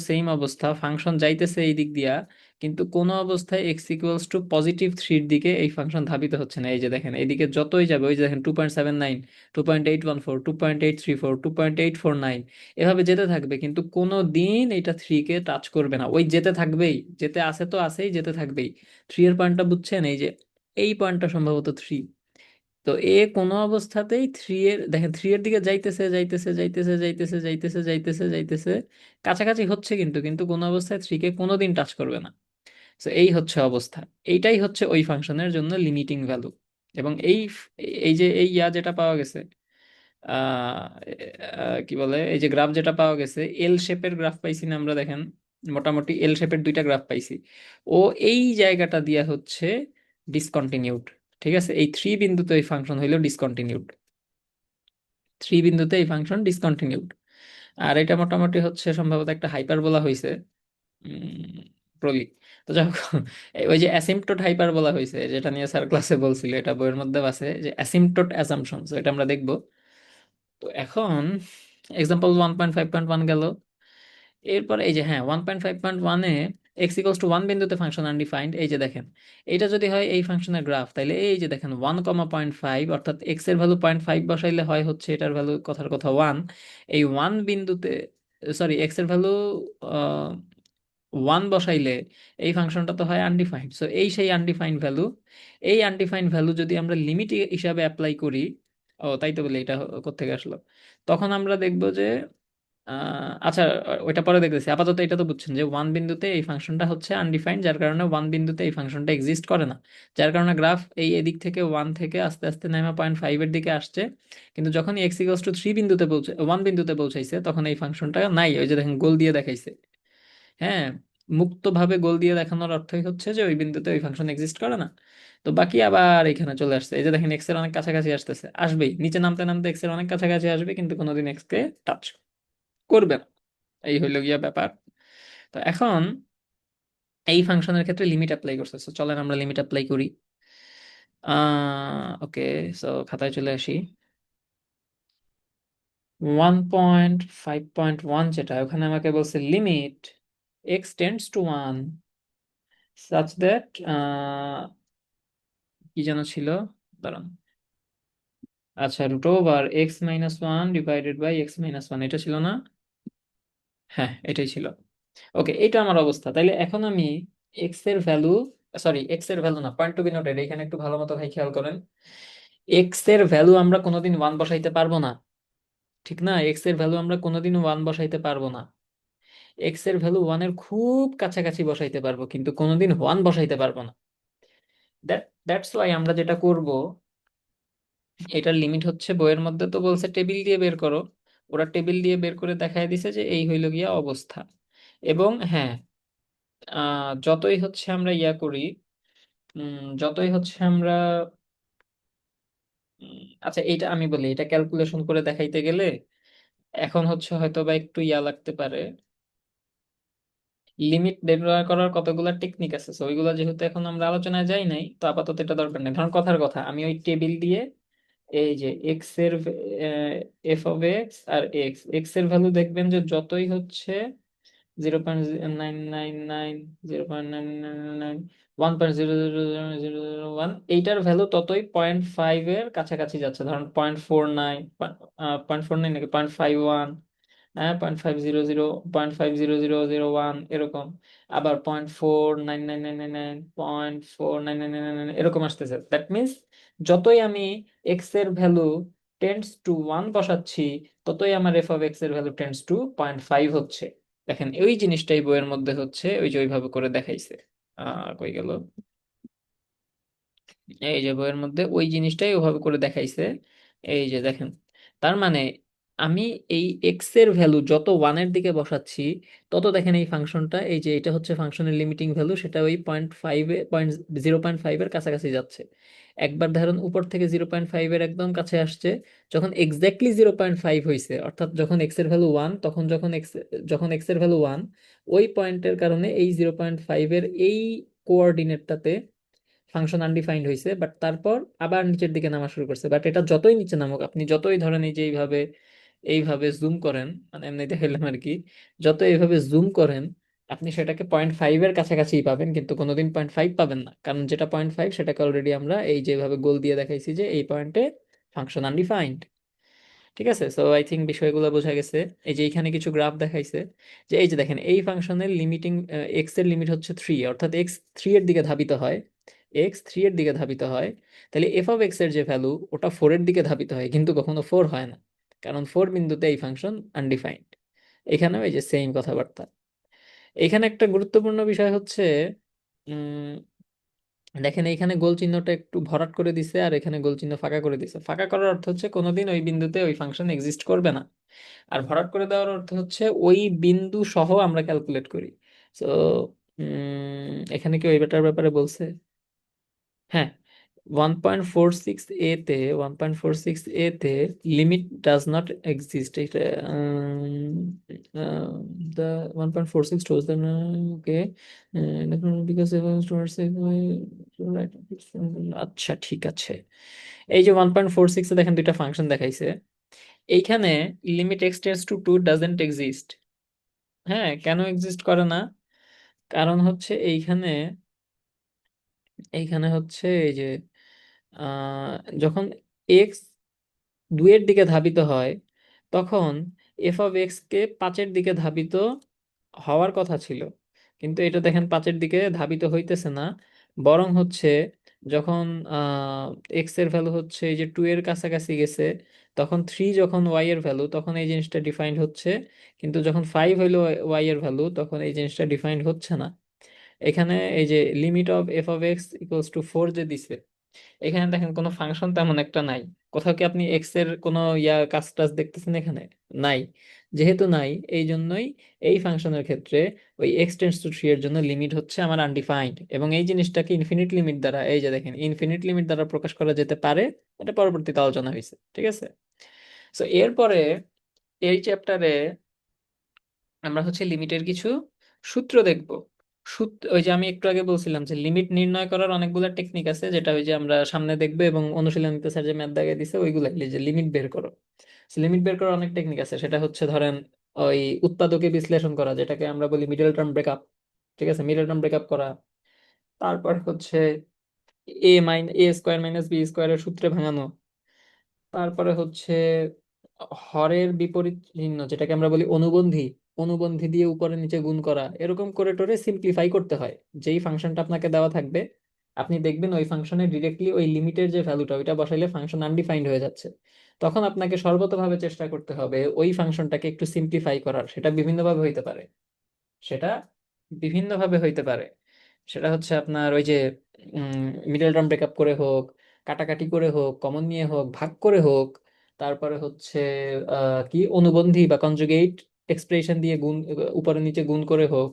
সেম অবস্থা, ফাংশন যাইতেছে এই দিক দিয়া, কিন্তু কোনো অবস্থায় এক্স ইকুয়ালস টু পজিটিভ থ্রির দিকে এই ফাংশন ধাবিত হচ্ছে না। এই যে দেখেন এইদিকে যতই যাবে, ওই যে দেখেন 2.79, 2.814, 2.834, 2.849, এভাবে যেতে থাকবে, কিন্তু কোনো দিন এটা থ্রি কে টাচ করবে না। ওই যেতে থাকবেই, যেতে আছে তো আছেই, যেতে থাকবেই। থ্রি এর পয়েন্টটা বুঝছেন, এই যে এই পয়েন্টটা সম্ভবত থ্রি। তো এ কোনো অবস্থাতেই থ্রি এর দেখেন থ্রি এর দিকে যাইতেছে যাইতেছে যাইতেছে যাইতেছে যাইতেছে যাইতেছে যাইতেছে, কাছাকাছি হচ্ছে, কিন্তু কিন্তু কোনো অবস্থায় থ্রি কে কোনোদিন টাচ করবে না। তো এই হচ্ছে অবস্থা। এইটাই হচ্ছে ওই ফাংশনের জন্য লিমিটিং ভ্যালু। এবং এই যে এই যেটা পাওয়া গেছে, আহ কি বলে, এই যে গ্রাফ যেটা পাওয়া গেছে, এল শেপের গ্রাফ পাইছি না আমরা, দেখেন মোটামুটি এল শেপের দুইটা গ্রাফ পাইছি। ও এই জায়গাটা দিয়া হচ্ছে ডিসকন্টিনিউড। ঠিক আছে, এই থ্রি বিন্দুতে এই ফাংশন হইলো ডিসকন্টিনিউড, থ্রি বিন্দুতে এই ফাংশন ডিসকন্টিনিউড। আর এটা মোটামুটি হচ্ছে সম্ভবত একটা হাইপারবোলা হয়েছে, প্রলি। তো যাই হোক, ওই যে অ্যাসিম্পটোট হাইপারবোলা হয়েছে, যেটা নিয়ে স্যার ক্লাসে বলছিল, এটা বইয়ের মধ্যে আছে, যে অ্যাসিম্পটোট অ্যাসাম্পশন, এটা আমরা দেখবো। তো এখন এক্সাম্পল 1.5.1 গেল। এরপর এই যে হ্যাঁ 1.5.1-এ এক্স ইকুয়ালস টু ওয়ান বিন্দুতে ফাংশন আনডিফাইন্ড, এই যে দেখেন এটা যদি হয় এই ফাংশনের গ্রাফ, তাইলে এই যে দেখেন 1, 0.5, অর্থাৎ এক্স এর ভ্যালু 0.5 বসাইলে হয় হচ্ছে এটার ভ্যালু কথার কথা ওয়ান। এই ওয়ান বিন্দুতে, সরি, এক্স এর ভ্যালু ওয়ান বসাইলে এই ফাংশনটা তো হয় আনডিফাইন্ড। সো এই সেই আনডিফাইন্ড ভ্যালু, এই আনডিফাইন্ড ভ্যালু যদি আমরা লিমিট হিসাবে অ্যাপ্লাই করি, ও তাই তো বলি এটা কোত্থেকে আসলো, তখন আমরা দেখবো যে আচ্ছা, ওইটা পরে দেখতেছি, আপাতত এটা তো বুঝছেন যে ওয়ান বিন্দুতে এই ফাংশনটা হচ্ছে আনডিফাইন্ড, যার কারণে ওয়ান বিন্দুতে এই ফাংশনটা এক্সিস্ট করে না। যার কারণে গ্রাফ এই এদিক থেকে ওয়ান থেকে আস্তে আস্তে নেমে 0.5-এর দিকে আসছে, কিন্তু যখন এক্স ইকুয়ালস টু থ্রি বিন্দুতে পৌঁছে ওয়ান বিন্দুতে পৌঁছাইছে, তখন এই ফাংশনটা নাই। ওই যে দেখেন গোল দিয়ে দেখাইছে। হ্যাঁ, মুক্তভাবে গোল দিয়ে দেখানোর অর্থই হচ্ছে যে ওই বিন্দুতে ওই ফাংশন এক্সিস্ট করে না। তো বাকি আবার এখানে চলে আসছে, এই যে দেখেন এক্স এর অনেক কাছাকাছি আসতেছে, আসবেই, নিচে নামতে নামতে এক্স এর অনেক কাছাকাছি আসবে, কিন্তু কোনোদিন এক্স কে টাচ করবে না। এই হইলো গিয়া ব্যাপার। তো এখন এই ফাংশনের ক্ষেত্রে লিমিট অ্যাপ্লাই করছে, তো চলেন আমরা লিমিট অ্যাপ্লাই করি। ওকে, সো খাতায় চলে আসি। 1.5.1 যেটা, ওখানে আমাকে বলছে limit x tends two one such that, কি যেন ছিল, দাঁড়ান, আচ্ছা, √(x-1)/(x-1) এটা ছিল না? হ্যাঁ, এটাই ছিল। ওকে, এটা আমার অবস্থা। তাইলে এখন আমি এক্স এর ভ্যালু, সরি এক্স এর ভ্যালু না, পয়েন্ট টু বি নোটেড, এখানে একটু ভালো মতো ভাই খেয়াল করেন। এক্স এর ভ্যালু আমরা কোনোদিন ওয়ান বসাইতে পারবো না, ঠিক না? এক্স এর ভ্যালু আমরা কোনোদিন ওয়ান বসাইতে পারবো না। এক্স এর ভ্যালু ওয়ানের খুব কাছাকাছি বসাইতে পারবো, কিন্তু কোনোদিন ওয়ান বসাইতে পারবো না। দ্যাটস ওয়াই আমরা যেটা করব, এটার লিমিট হচ্ছে, বইয়ের মধ্যে তো বলছে টেবিল দিয়ে বের করো, ওরা টেবিল দিয়ে বের করে দেখায় দিছে যে এই হইল গিয়া অবস্থা। এবং হ্যাঁ, যতই হচ্ছে আমরা ইয়া করি, যতই হচ্ছে আমরা, আচ্ছা এইটা আমি বলি, এটা ক্যালকুলেশন করে দেখাইতে গেলে এখন হচ্ছে হয়তো বা একটু ইয়া লাগতে পারে। লিমিট বের করার কতগুলা টেকনিক আছে, তো ওইগুলা যেহেতু এখন আমরা আলোচনায় যাই নাই, তো আপাতত এটা দরকার নেই। ধরুন কথার কথা, আমি ওই টেবিল দিয়ে এই যে এক্স এর f(x) আর এক্স এক্স এর ভ্যালু দেখবেন যে যতই হচ্ছে 0.999, 0.999, 1.00001, এইটার ভ্যালু ততই 0.5 এর কাছাকাছি যাচ্ছে। ধরুন 0.49, 0.49 নাকি 0.51, হ্যাঁ 0.500, 0.50001 এরকম। আবার 0.49999, 0.49999 এরকম আসতেছে। দ্যাট মিনস যতই আমি এক্স এর ভ্যালু টেন্ডস টু ওয়ান বসাচ্ছি, ততই আমার f(x) এর ভ্যালু টেন্ডস টু 0.5 হচ্ছে। দেখেন ওই জিনিসটাই বইয়ের মধ্যে হচ্ছে, ওই যে ওইভাবে করে দেখাইছে। কই গেল, এই যে বইয়ের মধ্যে ওই জিনিসটাই ওভাবে করে দেখাইছে। এই যে দেখেন, তার মানে আমি এই এক্স এর ভ্যালু যত ওয়ানের দিকে বসাচ্ছি, তত দেখেন এই ফাংশনটা, এই যে এটা হচ্ছে ফাংশনের লিমিটিং ভ্যালু, সেটা ওই 0.5 0.5 এর কাছাকাছি যাচ্ছে। একবার ধরুন উপর থেকে 0.5 এর একদম কাছে আসছে, যখন এক্স্যাক্টলি 0.5 হয়েছে, অর্থাৎ যখন এক্স এর ভ্যালু ওয়ান, তখন যখন এক্স এর ভ্যালু ওয়ান, ওই পয়েন্টের কারণে এই 0.5 এর এই কোঅর্ডিনেটটাতে ফাংশন আনডিফাইন্ড হয়েছে, বাট তারপর আবার নিচের দিকে নামা শুরু করছে। বাট এটা যতই নিচে নামুক, আপনি যতই ধরেন এই যে এইভাবে এইভাবে জুম করেন, মানে এমনি দেখাইলাম আর কি, যত এইভাবে জুম করেন, আপনি সেটাকে 0.5 এর কাছাকাছি পাবেন, কিন্তু কোনোদিন 0.5 পাবেন না, কারণ যেটা 0.5 সেটাকে অলরেডি আমরা এই যেভাবে গোল দিয়ে দেখাইছি যে এই পয়েন্টে ফাংশন আনডিফাইন্ড। ঠিক আছে, সো আই থিঙ্ক বিষয়গুলো বোঝা গেছে। এই যে এখানে কিছু গ্রাফ দেখাইছে, যে এই যে দেখেন এই ফাংশনের লিমিটিং, এক্স এর লিমিট হচ্ছে 3, অর্থাৎ এক্স 3 এর দিকে ধাবিত হয়, এক্স 3 এর দিকে ধাবিত হয়, তাহলে এফ অফ এক্স এর যে ভ্যালু ওটা 4 এর দিকে ধাবিত হয়, কিন্তু কখনো 4 হয় না, কারণ 4 বিন্দুতে এই ফাংশন আনডিফাইন্ড। এখানেও এই যে সেম কথাবার্তা। এখানে একটা গুরুত্বপূর্ণ বিষয় হচ্ছে, উম দেখেন এইখানে গোল চিহ্নটা একটু ভরাট করে দিছে, আর এখানে গোল চিহ্ন ফাঁকা করে দিছে। ফাঁকা করার অর্থ হচ্ছে কোনোদিন ওই বিন্দুতে ওই ফাংশন এক্সিস্ট করবে না, আর ভরাট করে দেওয়ার অর্থ হচ্ছে ওই বিন্দু সহ আমরা ক্যালকুলেট করি। তো এখানে কি ওই বেটার ব্যাপারে বলছে? হ্যাঁ, 1.46 এ তে, 1.46 এ তে লিমিট ডাজ নট এক্সিস্ট, এটা the 1.46 shows that okay because it was towards right, আচ্ছা ঠিক আছে। এই যে 1.46 এ দেখেন দুইটা ফাংশন দেখাইছে, এইখানে limit x tends two 2 doesn't exist. হ্যাঁ, কেন এক্সিস্ট করে না? কারণ হচ্ছে এইখানে, এইখানে হচ্ছে এই যে যখন এক্স 2 এর দিকে ধাবিত হয়, তখন এফ অফ এক্স কে 5 এর দিকে ধাবিত হওয়ার কথা ছিল, কিন্তু এটা দেখেন 5 এর দিকে ধাবিত হইতেছে না, বরং হচ্ছে যখন এক্স এর ভ্যালু হচ্ছে এই যে 2 এর কাছাকাছি গেছে, তখন 3 যখন ওয়াই এর ভ্যালু, তখন এই জিনিসটা ডিফাইন্ড হচ্ছে, কিন্তু যখন 5 হইলো ওয়াই এর ভ্যালু, তখন এই জিনিসটা ডিফাইন্ড হচ্ছে না। এখানে এই যে limit of f of x equals two 4 যে দিছে, এখানে দেখেন কোনো ফাংশন তেমন একটা নাই। কোথাও কি আপনি এক্স এর কোনো কাজ টাজ দেখতেছেন এখানে? নাই। যেহেতু নাই, এই জন্যই এই ফাংশনের ক্ষেত্রে ওই এক্স টেন্স টু 3 এর জন্য লিমিট হচ্ছে আমার আনডিফাইন্ড, এবং এই জিনিসটাকে ইনফিনিট লিমিট দ্বারা, এই যে দেখেন ইনফিনিট লিমিট দ্বারা প্রকাশ করা যেতে পারে। এটা পরবর্তীতে আলোচনা হয়েছে, ঠিক আছে। সো এরপরে এই চ্যাপ্টারে আমরা হচ্ছে লিমিটের কিছু সূত্র দেখব। সূত্র, ওই যে আমি একটু আগে বলছিলাম যে লিমিট নির্ণয় করার অনেকগুলো টেকনিক আছে, যেটা ওই যে আমরা সামনে দেখবো, এবং অনুশীলনীতে স্যার যে ম্যাথ দাগে দিছে ওইগুলো, এই যে লিমিট বের করো। লিমিট বের করার অনেক টেকনিক আছে, সেটা হচ্ছে ধরেন ওই উৎপাদকে বিশ্লেষণ করা, যেটাকে আমরা বলি মিডল টার্ম ব্রেকআপ। ঠিক আছে, মিডল টার্ম ব্রেকআপ করা। তারপর হচ্ছে এ স্কোয়ার মাইনাস বি স্কোয়ারের সূত্রে ভাঙানো। তারপরে হচ্ছে হরের বিপরীত চিহ্ন, যেটাকে আমরা বলি অনুবন্ধী, অনুবন্ধী দিয়ে উপরে নিচে গুণ করা, এরকম করে টোরে সিম্পলিফাই করতে হয়। যেই ফাংশনটা আপনাকে দেওয়া থাকবে, আপনি দেখবেন ওই ফাংশনে ডিরেক্টলি ওই লিমিটের যে ভ্যালুটা ওইটা বসাইলে ফাংশন আনডিফাইন্ড হয়ে যাচ্ছে। তখন আপনাকে সর্বতোভাবে চেষ্টা করতে হবে ওই ফাংশনটাকে একটু সিম্পলিফাই করার। সেটা বিভিন্নভাবে হইতে পারে, সেটা বিভিন্নভাবে হইতে পারে। সেটা হচ্ছে আপনার ওই যে মিডল টার্ম ব্রেকআপ করে হোক, কাটাকাটি করে হোক, কমন নিয়ে হোক, ভাগ করে হোক, তারপরে হচ্ছে কি অনুবন্ধী বা কনজুগেট এক্সপ্রেশন দিয়ে গুণ, উপরে নিচে গুণ করে হোক।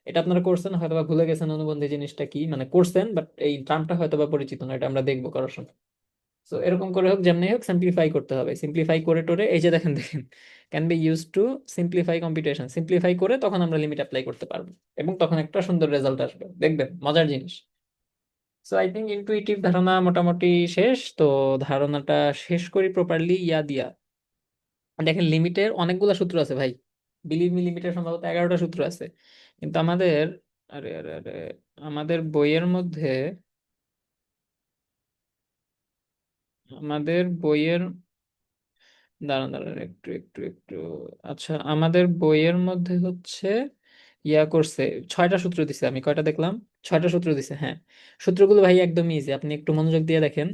এটা আপনারা করছেন হয়তো বা ভুলে গেছেন অনুবন্ধী জিনিসটা কি, মানে করছেন বাট এই টার্মটা হয়তো বা পরিচিত না, এটা আমরা দেখবো করার সময়। তো এরকম করে হোক, যেমনি হোক সিম্পলিফাই করতে হবে। সিম্পলিফাই করে টোরে এই যে দেখেন দেখেন, can be use to simplify computation. Simplify করে তখন আমরা লিমিট অ্যাপ্লাই করতে পারবো, এবং তখন একটা সুন্দর রেজাল্ট আসবে, দেখবেন মজার জিনিস। সো আই থিঙ্ক ইনটুইটিভ ধারণা মোটামুটি শেষ তো। ধারণাটা শেষ করি প্রপারলি ইয়া দিয়া। দেখেন লিমিটের অনেকগুলা সূত্র আছে ভাই, বিলিভ মি, লিমিটের সম্ভবত 11টা সূত্র আছে, কিন্তু আমাদের, আরে আরে আরে, আমাদের বইয়ের মধ্যে, আমাদের বইয়ের, দাঁড়ান দাঁড়ান একটু একটু একটু, আচ্ছা আমাদের বইয়ের মধ্যে হচ্ছে করছে 6টা সূত্র দিছে, আমি কয়টা দেখলাম, 6টা সূত্র দিছে, হ্যাঁ। সূত্রগুলো ভাই একদম ইজি, আপনি একটু মনোযোগ দিয়ে দেখেন।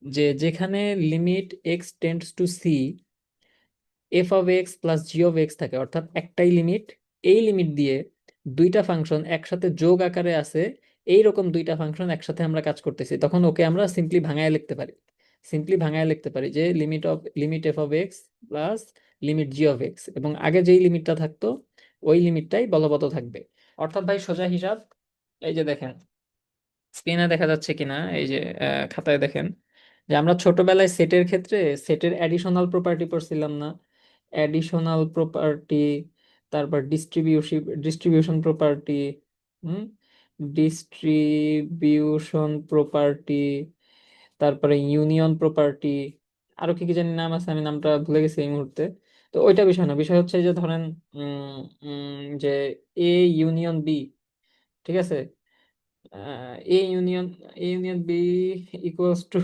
যে যেখানে limit x tends to c, f of x plus g of x থাকে, অর্থাৎ একটাই লিমিট, এই লিমিট দিয়ে দুইটা ফাংশন একসাথে যোগ আকারে আছে, এইরকম দুইটা ফাংশন একসাথে আমরা কাজ করতেছি, তখন ওকে আমরা সিম্পলি ভাঙায় লিখতে পারি। সিম্পলি ভাঙায় লিখতে পারি যে limit F of x plus limit G of x, এবং আগে যেই লিমিটটা থাকতো ওই লিমিটটাই বলবৎ থাকবে। অর্থাৎ ভাই সোজা হিসাব, এই যে দেখেন স্ক্রিনে দেখা যাচ্ছে কিনা, এই যে খাতায় দেখেন, যে আমরা ছোটবেলায় সেটের ক্ষেত্রে সেটের অ্যাডিশনাল প্রপার্টি পড়ছিলাম না? অ্যাডিশনাল প্রপার্টি, তারপর ডিস্ট্রিবিউশন প্রপার্টি, হুম, ডিস্ট্রিবিউশন প্রপার্টি, তারপরে ইউনিয়ন প্রপার্টি, আরো কি কি জানি নাম আছে, আমি নামটা ভুলে গেছি এই মুহূর্তে। তো ওইটা বিষয় না, বিষয় হচ্ছে যে ধরেন উম যে এ ইউনিয়ন বি, ঠিক আছে, A union A union B equals to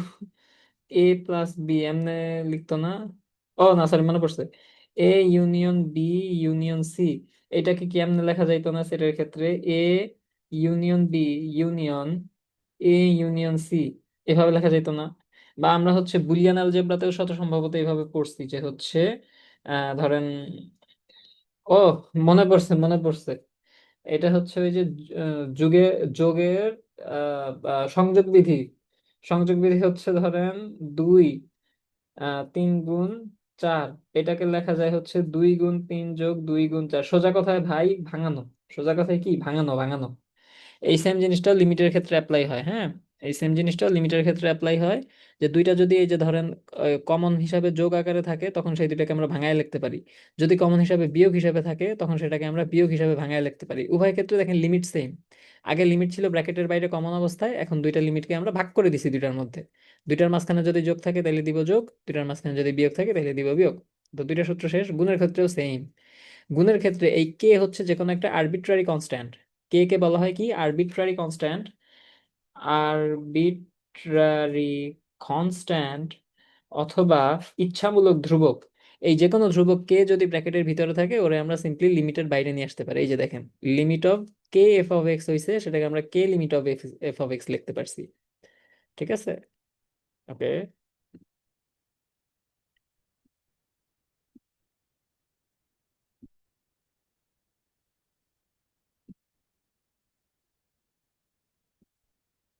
A plus B, এমনি লিখতো না? ও না, সরি, মনে পড়ছে, A union B union C. এটাকে কি এমনি লেখা যাইতো না সেটার ক্ষেত্রে? A union B union A union C, এভাবে লেখা যাইতো না? বা আমরা হচ্ছে বুলিয়ান অ্যালজেব্রাতেও শত সম্ভবত এইভাবে পড়ছি, যে হচ্ছে ধরেন, ও মনে পড়ছে, মনে পড়ছে, এটা হচ্ছে ওই যে যুগে যোগের সংযোগ বিধি। সংযোগ বিধি হচ্ছে ধরেন 2 3 গুণ 4, এটাকে লেখা যায় হচ্ছে 2 গুণ 3 যোগ 2 গুণ 4। সোজা কথায় ভাই ভাঙানো, সোজা কথায় কি ভাঙানো, ভাঙানো। এই সেম জিনিসটাও লিমিটের ক্ষেত্রে অ্যাপ্লাই হয়, হ্যাঁ, এই সেম জিনিসটাও লিমিটের ক্ষেত্রে অ্যাপ্লাই হয়। যে দুইটা যদি এই যে ধরেন কমন হিসাবে যোগ আকারে থাকে, তখন সেই দুইটাকে আমরা ভাঙায় লিখতে পারি। যদি কমন হিসাবে বিয়োগ হিসাবে থাকে, তখন সেটাকে আমরা বিয়োগ হিসাবে ভাঙায় লিখতে পারি। উভয় ক্ষেত্রে দেখেন লিমিট সেম। আগে লিমিট ছিল ব্র্যাকেটের বাইরে কমন অবস্থায়, এখন দুইটা লিমিটকে আমরা ভাগ করে দিছি দুইটার মধ্যে। দুইটার মাঝখানে যদি যোগ থাকে তাহলে দিব যোগ, দুইটার মাঝখানে যদি বিয়োগ থাকে তাহলে দিব বিয়োগ। তো দুইটা সূত্র শেষ। গুণের ক্ষেত্রেও সেম। গুণের ক্ষেত্রে এই কে হচ্ছে যে কোনো একটা আরবিট্রারি কনস্ট্যান্ট। কে কে বলা হয় কি আরবিট্রারি কনস্ট্যান্ট। আরবিট্রারি কনস্ট্যান্ট অথবা ইচ্ছামূলক ধ্রুবক। এই যে কোনো ধ্রুবক কে যদি ব্র্যাকেটের ভিতরে থাকে, ওরে আমরা সিম্পলি লিমিটের বাইরে নিয়ে আসতে পারি। এই যে দেখেন, limit of k f of x হইছে, সেটাকে আমরা k limit of f of x লিখতে পারছি। ঠিক আছে? ওকে।